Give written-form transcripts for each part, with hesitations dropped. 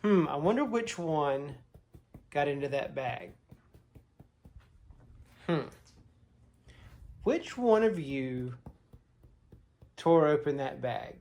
I wonder which one got into that bag. Which one of you tore open that bag?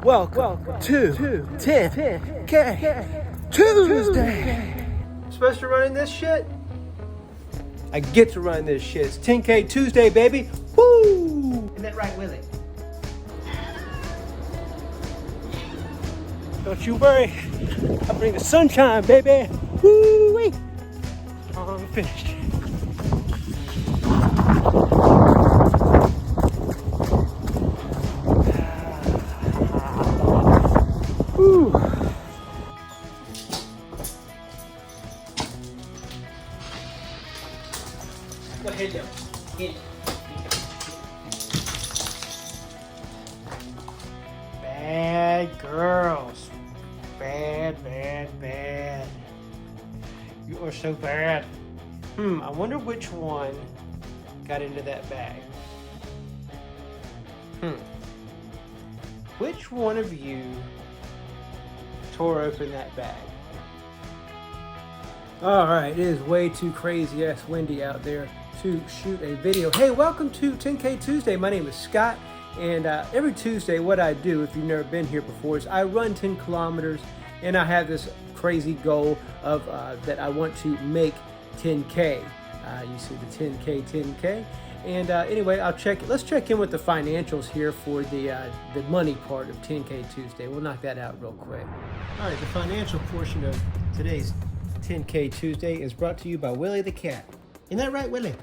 Welcome to 10K Tuesday. Supposed to run in this shit? I get to run this shit. It's 10K Tuesday, baby. Woo! Isn't that right, Willink? Don't you worry. I bring the sunshine, baby. Woo-wee. I'm finished. Woo. Go ahead, Joe. Get it. Bad girls. Bad, bad, bad. You are so bad. I wonder which one got into that bag. Which one of you tore open that bag? All right, it is way too crazy ass windy out there to shoot a video. Hey, welcome to 10K Tuesday. My name is Scott, and every Tuesday what I do, if you've never been here before, is I run 10 kilometers, and I have this crazy goal of that I want to make 10K. You see the 10K. And anyway, let's check in with the financials here for the money part of 10K Tuesday. We'll knock that out real quick. All right, the financial portion of today's 10K Tuesday is brought to you by Willie the Cat. Isn't that right, Willie?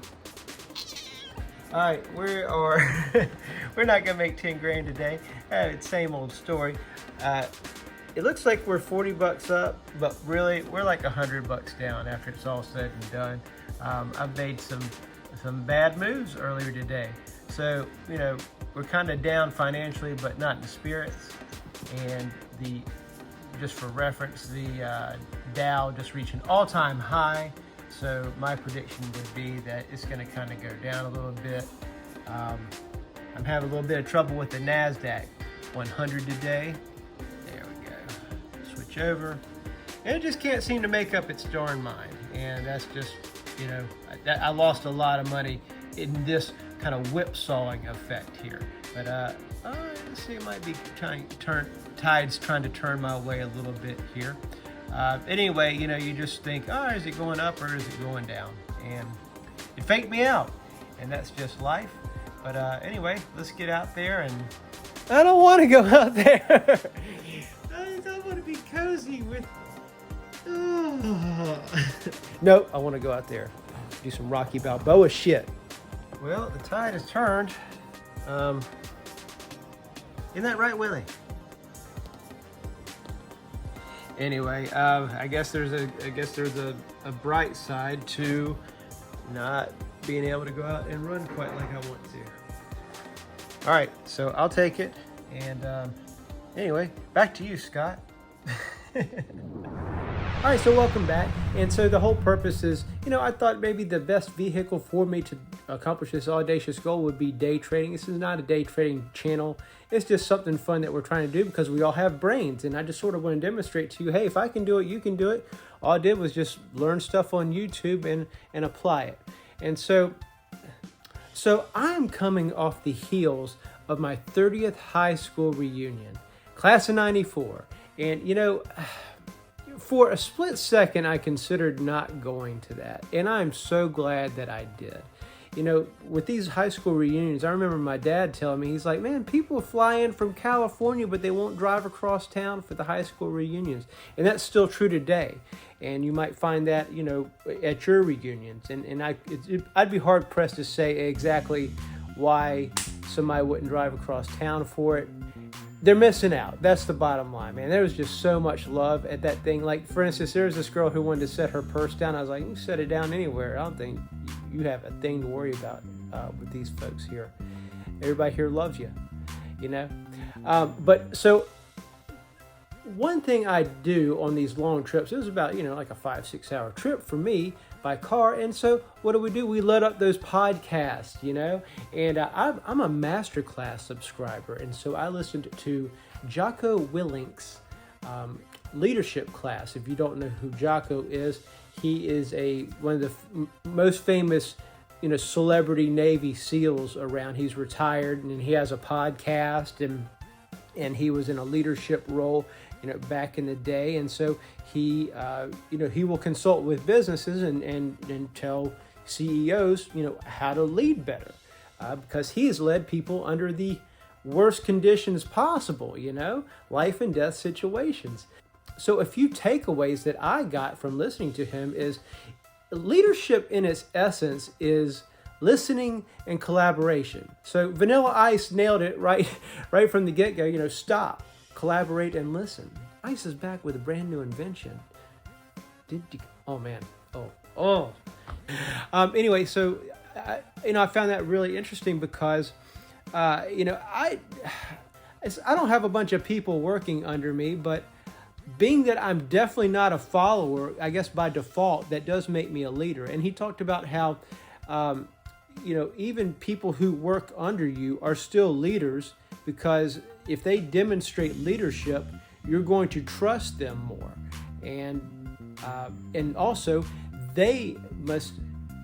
All right, we're not gonna make 10 grand today. Same old story. It looks like we're 40 bucks up, but really we're like 100 bucks down after it's all said and done. I've made some bad moves earlier today, so we're kind of down financially, but not in spirits. And just for reference, the Dow just reached an all-time high. So my prediction would be that it's going to kind of go down a little bit. I'm having a little bit of trouble with the NASDAQ 100 today. There we go. Switch over. And it just can't seem to make up its darn mind. And that's just, I lost a lot of money in this kind of whipsawing effect here. But let's see, it might be tides trying to turn my way a little bit here. Anyway, you just think, is it going up or is it going down? And it faked me out, and that's just life. But anyway, let's get out there. And I don't want to go out there. I want to be cozy with. Nope, I want to go out there, do some Rocky Balboa shit. Well, the tide has turned. Isn't that right, Willie? Anyway, I guess there's a bright side to not being able to go out and run quite like I want to. All right, so I'll take it. And anyway, back to you, Scott. All right, so welcome back. And so the whole purpose is, I thought maybe the best vehicle for me to accomplish this audacious goal would be day trading. This is not a day trading channel. It's just something fun that we're trying to do because we all have brains. And I just sort of want to demonstrate to you, hey, if I can do it, you can do it. All I did was just learn stuff on YouTube and apply it. And so I'm coming off the heels of my 30th high school reunion, class of 94. And, for a split second, I considered not going to that. And I'm so glad that I did. With these high school reunions, I remember my dad telling me, he's like, man, people fly in from California, but they won't drive across town for the high school reunions. And that's still true today. And you might find that, at your reunions. And I'd be hard pressed to say exactly why somebody wouldn't drive across town for it. They're missing out. That's the bottom line, man. There was just so much love at that thing. Like, for instance, there was this girl who wanted to set her purse down. I was like, you can set it down anywhere. I don't think you have a thing to worry about with these folks here. Everybody here loves you, But so one thing I do on these long trips, it was about, like a 5-6 hour trip for me by car. And so what do? We load up those podcasts, and I'm a masterclass subscriber. And so I listened to Jocko Willink's leadership class. If you don't know who Jocko is, he is one of the most famous, celebrity Navy SEALs around. He's retired and he has a podcast, and he was in a leadership role, back in the day. And so he will consult with businesses and tell CEOs, how to lead better, because he has led people under the worst conditions possible, life and death situations. So a few takeaways that I got from listening to him is leadership in its essence is listening and collaboration. So Vanilla Ice nailed it right from the get-go. Stop, collaborate, and listen. Ice is back with a brand new invention. Oh man. Anyway, so I found that really interesting because I don't have a bunch of people working under me, but being that I'm definitely not a follower, I guess by default, that does make me a leader. And he talked about how, even people who work under you are still leaders, because if they demonstrate leadership, you're going to trust them more. And also, they must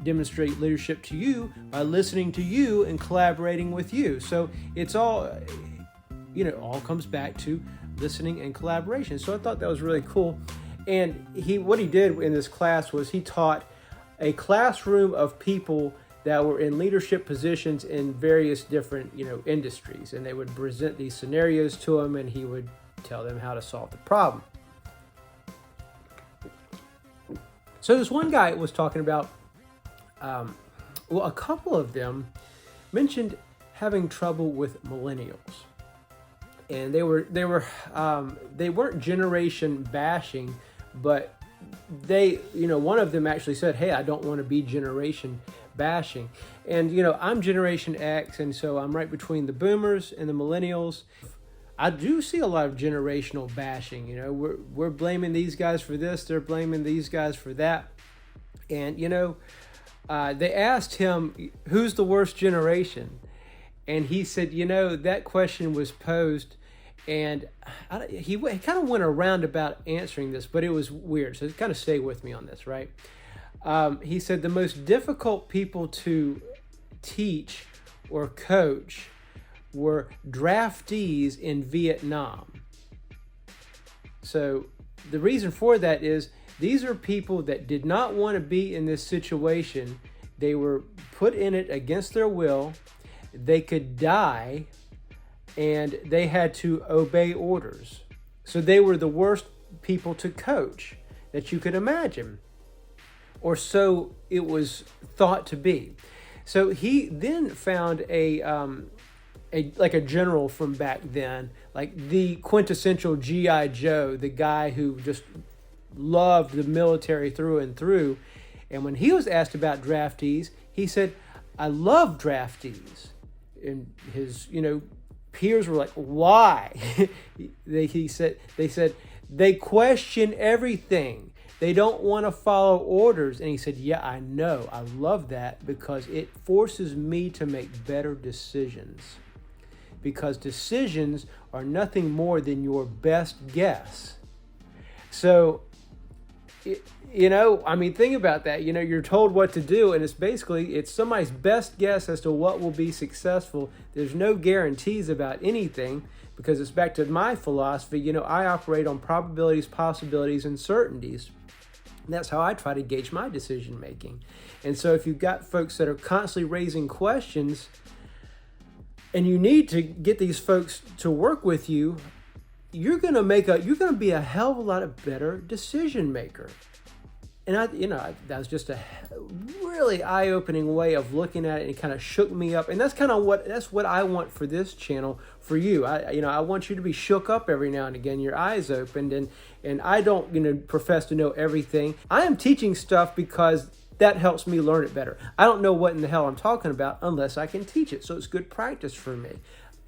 demonstrate leadership to you by listening to you and collaborating with you. So it's all, all comes back to listening and collaboration. So I thought that was really cool. And what he did in this class was he taught a classroom of people that were in leadership positions in various different, industries. And they would present these scenarios to him, and he would tell them how to solve the problem. So this one guy was talking about, a couple of them mentioned having trouble with millennials. And they weren't generation bashing, but one of them actually said, "Hey, I don't want to be generation bashing." And I'm Generation X, and so I'm right between the boomers and the millennials. I do see a lot of generational bashing. We're blaming these guys for this, they're blaming these guys for that. And they asked him, who's the worst generation? And he said, that question was posed, and he kind of went around about answering this, but it was weird. So kind of stay with me on this, right? He said the most difficult people to teach or coach were draftees in Vietnam. So the reason for that is these are people that did not want to be in this situation. They were put in it against their will. They could die, and they had to obey orders. So they were the worst people to coach that you could imagine, or so it was thought to be. So he then found a general from back then, like the quintessential G.I. Joe, the guy who just loved the military through and through. And when he was asked about draftees, he said, "I love draftees." And his, peers were like, "Why?" They said, "They question everything. They don't want to follow orders." And he said, "Yeah, I know. I love that because it forces me to make better decisions. Because decisions are nothing more than your best guess." So, think about that. You're told what to do, and it's somebody's best guess as to what will be successful. There's no guarantees about anything, because it's back to my philosophy. I operate on probabilities, possibilities, and certainties. And that's how I try to gauge my decision making. And so if you've got folks that are constantly raising questions, and you need to get these folks to work with you, you're going to be a hell of a lot of better decision maker. And that was just a really eye-opening way of looking at it, and it kind of shook me up. And that's what I want for this channel, for you. I want you to be shook up every now and again, your eyes opened, and I don't profess to know everything. I am teaching stuff because that helps me learn it better. I don't know what in the hell I'm talking about unless I can teach it. So it's good practice for me.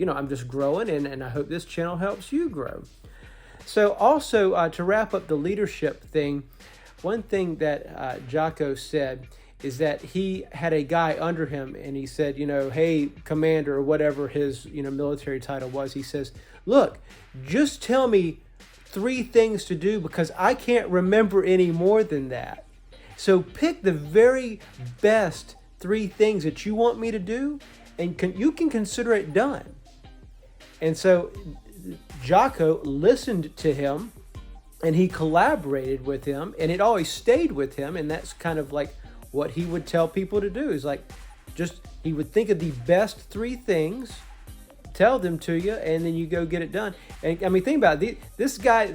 I'm just growing, and I hope this channel helps you grow. So also, to wrap up the leadership thing, one thing that Jocko said is that he had a guy under him, and he said, "Hey, commander," or whatever his military title was. He says, "Look, just tell me 3 things to do because I can't remember any more than that. So pick the very best 3 things that you want me to do, and you can consider it done. And so Jocko listened to him, and he collaborated with him, and it always stayed with him. And that's kind of like what he would tell people to do, is like, he would think of the best 3 things, tell them to you, and then you go get it done. And I mean, think about it. This guy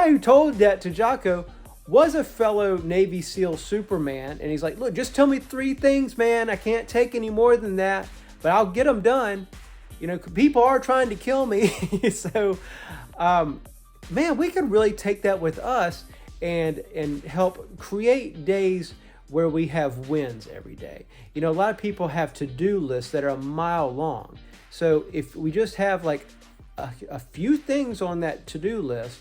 who told that to Jocko was a fellow Navy SEAL Superman. And he's like, look, just tell me 3 things, man. I can't take any more than that, but I'll get them done. You know, people are trying to kill me. So, man, we can really take that with us and help create days where we have wins every day. You know, a lot of people have to-do lists that are a mile long. So if we just have like a few things on that to-do list,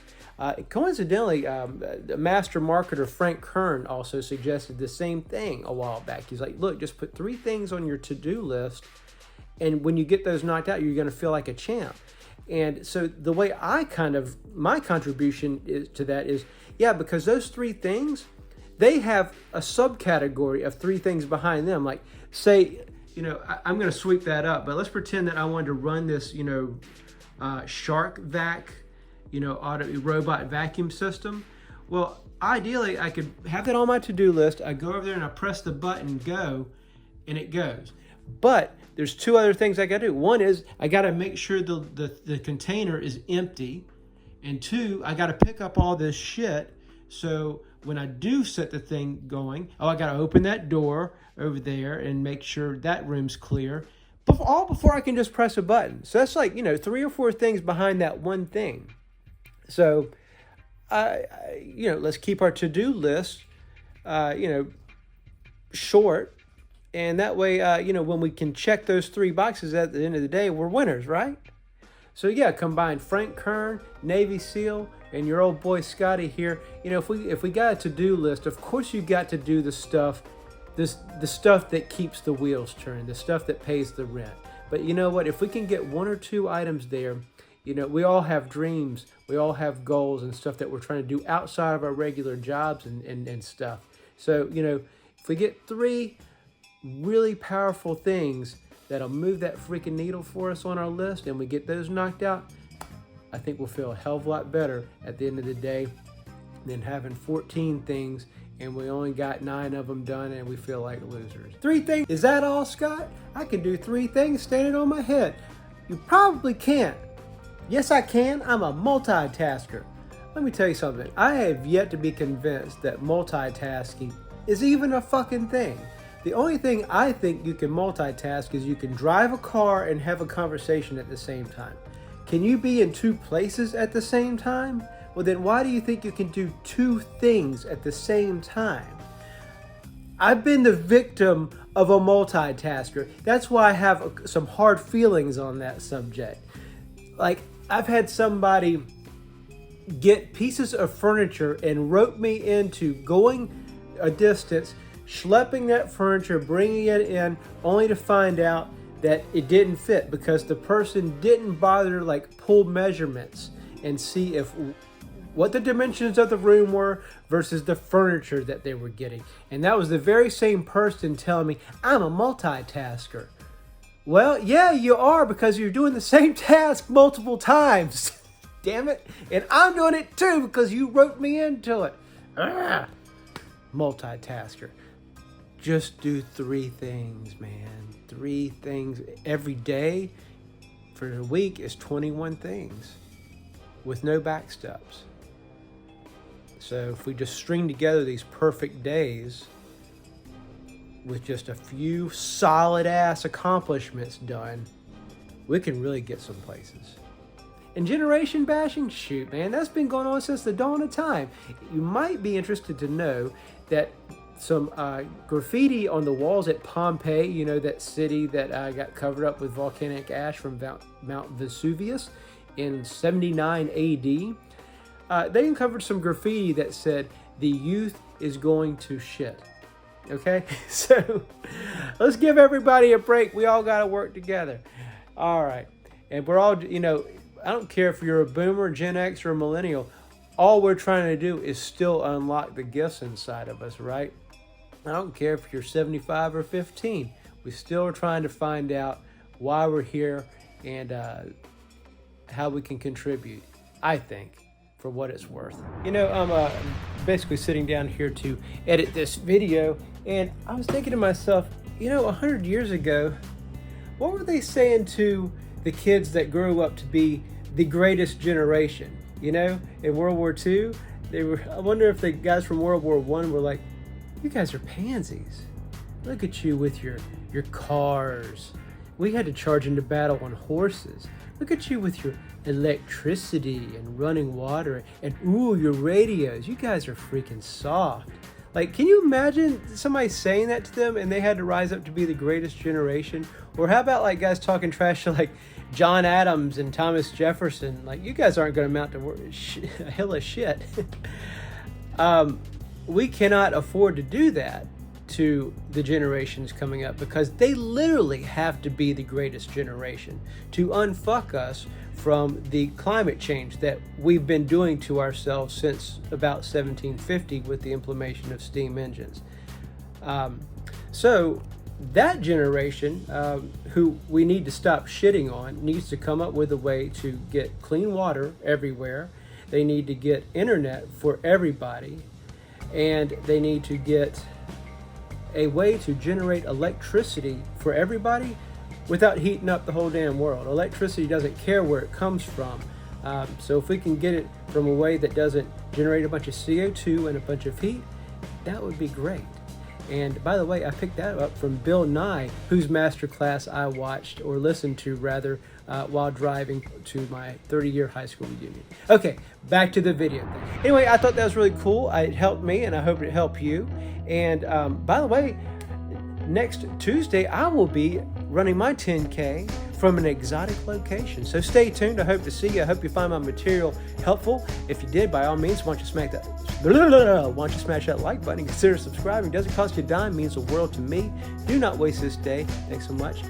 coincidentally, the master marketer Frank Kern also suggested the same thing a while back. He's like, look, just put 3 things on your to-do list, and when you get those knocked out, you're going to feel like a champ. And so the way my contribution to that is, because those 3 things, they have a subcategory of 3 things behind them. Like, say, I'm going to sweep that up, but let's pretend that I wanted to run this, Shark Vac, auto robot vacuum system. Well, ideally, I could have that on my to-do list. I go over there and I press the button, go, and it goes. But there's 2 other things I got to do. One is I got to make sure the container is empty, and 2, I got to pick up all this shit. So when I do set the thing going, I got to open that door over there and make sure that room's clear, all before I can just press a button. So that's like, 3 or 4 things behind that one thing. So, let's keep our to-do list, short. And that way, when we can check those 3 boxes at the end of the day, we're winners, right? So combine Frank Kern, Navy SEAL, and your old boy Scotty here. If we got a to-do list, of course you got to do the stuff that keeps the wheels turning, the stuff that pays the rent. But you know what? If we can get 1 or 2 items there, we all have dreams, we all have goals and stuff that we're trying to do outside of our regular jobs and stuff. So, if we get 3 really powerful things that'll move that freaking needle for us on our list, and we get those knocked out, I think we'll feel a hell of a lot better at the end of the day than having 14 things and we only got 9 of them done and we feel like losers. 3 things. Is that all, Scott? I can do 3 things standing on my head. You probably can't. Yes, I can. I'm a multitasker. Let me tell you something. I have yet to be convinced that multitasking is even a fucking thing. The only thing I think you can multitask is you can drive a car and have a conversation at the same time. Can you be in 2 places at the same time? Well, then why do you think you can do 2 things at the same time? I've been the victim of a multitasker. That's why I have some hard feelings on that subject. Like, I've had somebody get pieces of furniture and rope me into going a distance, schlepping that furniture, bringing it in, only to find out that it didn't fit because the person didn't bother to pull measurements and see what the dimensions of the room were versus the furniture that they were getting. And that was the very same person telling me, I'm a multitasker. Well, yeah, you are, because you're doing the same task multiple times. Damn it. And I'm doing it too because you roped me into it. Multitasker. Just do 3 things, man. 3 things every day for the week is 21 things with no back steps. So if we just string together these perfect days with just a few solid ass accomplishments done, we can really get some places. And generation bashing, shoot, man, that's been going on since the dawn of time. You might be interested to know that some graffiti on the walls at Pompeii, that city that got covered up with volcanic ash from Mount Vesuvius in 79 AD. They uncovered some graffiti that said, "The youth is going to shit." Okay? So let's give everybody a break. We all got to work together. All right. And we're all, I don't care if you're a boomer, Gen X, or a millennial. all we're trying to do is still unlock the gifts inside of us, right? I don't care if you're 75 or 15. We still are trying to find out why we're here and how we can contribute, I think, for what it's worth. You know, I'm basically sitting down here to edit this video, and I was thinking to myself, you know, 100 years ago, what were they saying to the kids that grew up to be the greatest generation? You know, in World War II, I wonder if the guys from World War I were like, you guys are pansies. Look at you with your cars. We had to charge into battle on horses. Look at you with your electricity and running water and ooh, your radios. You guys are freaking soft. Like, can you imagine somebody saying that to them and they had to rise up to be the greatest generation? Or how about like guys talking trash to like John Adams and Thomas Jefferson? Like, you guys aren't going to amount to a hill of shit. We cannot afford to do that to the generations coming up because they literally have to be the greatest generation to unfuck us from the climate change that we've been doing to ourselves since about 1750 with the implementation of steam engines. So that generation, who we need to stop shitting on, needs to come up with a way to get clean water everywhere. They need to get internet for everybody, and they need to get a way to generate electricity for everybody without heating up the whole damn world. Electricity doesn't care where it comes from. So if we can get it from a way that doesn't generate a bunch of CO2 and a bunch of heat, that would be great. And by the way, I picked that up from Bill Nye, whose masterclass I watched, or listened to rather, while driving to my 30-year high school reunion. Okay, back to the video. Anyway, I thought that was really cool. It helped me, and I hope it helped you. And by the way, next Tuesday, I will be running my 10K from an exotic location. So stay tuned. I hope to see you. I hope you find my material helpful. If you did, by all means, why don't you smash that like button and consider subscribing. It doesn't cost you a dime, means the world to me. Do not waste this day. Thanks so much.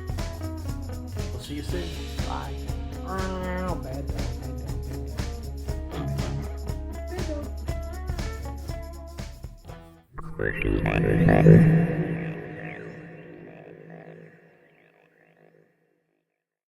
We'll see you soon. Bye. Bad.